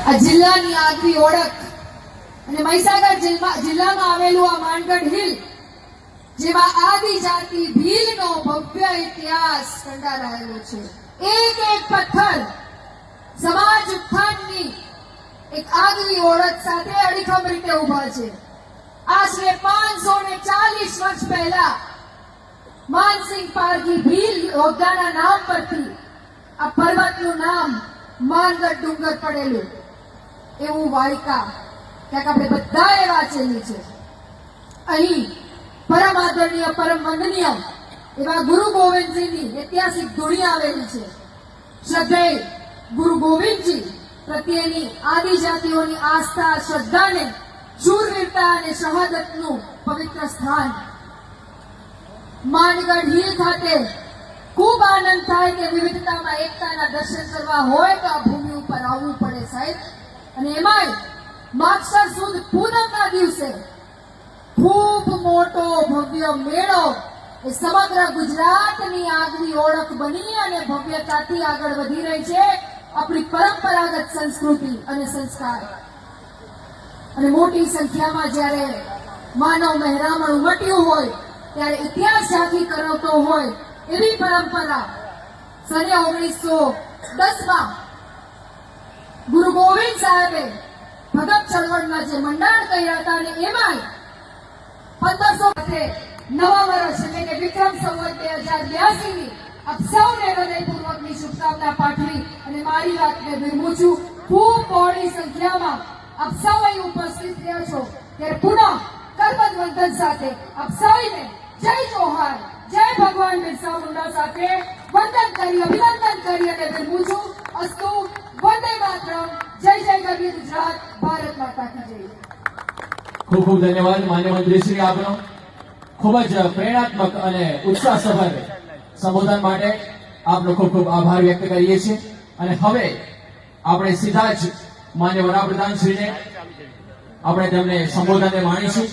આ જિલ્લાની આગવી ઓળખ અને મહીસાગર જિલ્લામાં આવેલું આ માનગઢ હિલ જેમાં આદિજાતિ ભીલનો ભવ્ય ઇતિહાસ કંડારાયેલો છે. એક એક પથ્થર સમાજ ઉત્થાનની એક આગવી ઓળખ સાથે અડીખમ રીતે ઉભા છે. આશરે 540 વર્ષ પહેલા માનસિંહ પારગી ભીલ યોદ્ધાના નામ પરથી આ પર્વતનું નામ માનગઢ ડુંગર પડેલું એવું વાયકા ક્યાંક આપણે બધાએ વાંચેલી છે. અહીં પરમ આદરણીય પરમ વંદનીય એવા ગુરુ ગોવિંદજીની ઐતિહાસિક ધૂણી આવેલી છે. શ્રદ્ધેય ગુરુ ગોવિંદજી પ્રત્યેની આદિજાતિઓની આસ્થા શ્રદ્ધાને શૂરવીરતા અને શહાદતનું પવિત્ર સ્થાન. માનગઢ હિલ ખાતે ખૂબ આનંદ થાય કે વિવિધતામાં એકતાના દર્શન કરવા હોય તો આ ભૂમિ ઉપર આવવું પડે સાહેબ. અને એમાંય માગસર સુદ પૂનમના દિવસે ખૂબ મોટો ભવ્ય મેળો એ સમગ્ર ગુજરાતની આગવી ઓળખ બની અને ભવ્યતાથી આગળ વધી રહી છે આપણી પરંપરાગત સંસ્કૃતિ અને સંસ્કાર. અને મોટી સંખ્યામાં જ્યારે માનવ મહેરામણ ઉમટ્યું હોય ત્યારે ઇતિહાસ ઝાંખી કરાવતો હોય એવી પરંપરા સને 1910માં ગુરુ ગોવિંદ સાહેબે ભગત ચળવળના જે મંડાણ કર્યા હતા અને એમાંય 1500 નવા વર્ષ એટલે કે વિક્રમ સંવત 2082ની આપ સૌને હૃદયપૂર્વકની શુભકામના પાઠવી અને મારી વાતને વિરમું છું. ખૂબ મોટી સંખ્યામાં આપ સૌ અહીં ઉપસ્થિત રહ્યા છો ત્યારે પુનઃ કરબદ્ધ વંદન સાથે આપ સૌને જય જોહાર જય ભગવાન બિરસા મુંડા સાથે વંદન કરી અભિનંદન કરી અને વિરમું છું. અસ્તુ વંદે માતરમ. જય જય ગરવી ગુજરાત. ભારત માતા કી જય. ખૂબ ખૂબ ધન્યવાદ માન્ય મંત્રીશ્રી આપનો ખૂબ જ પ્રેરણાત્મક અને ઉત્સાહસભર સંબોધન માટે આપનો ખૂબ ખૂબ આભાર વ્યક્ત કરીએ છીએ. અને હવે આપણે સીધા જ માન્ય વડાપ્રધાનશ્રીને આપણે તેમને સંબોધનને માણીશું.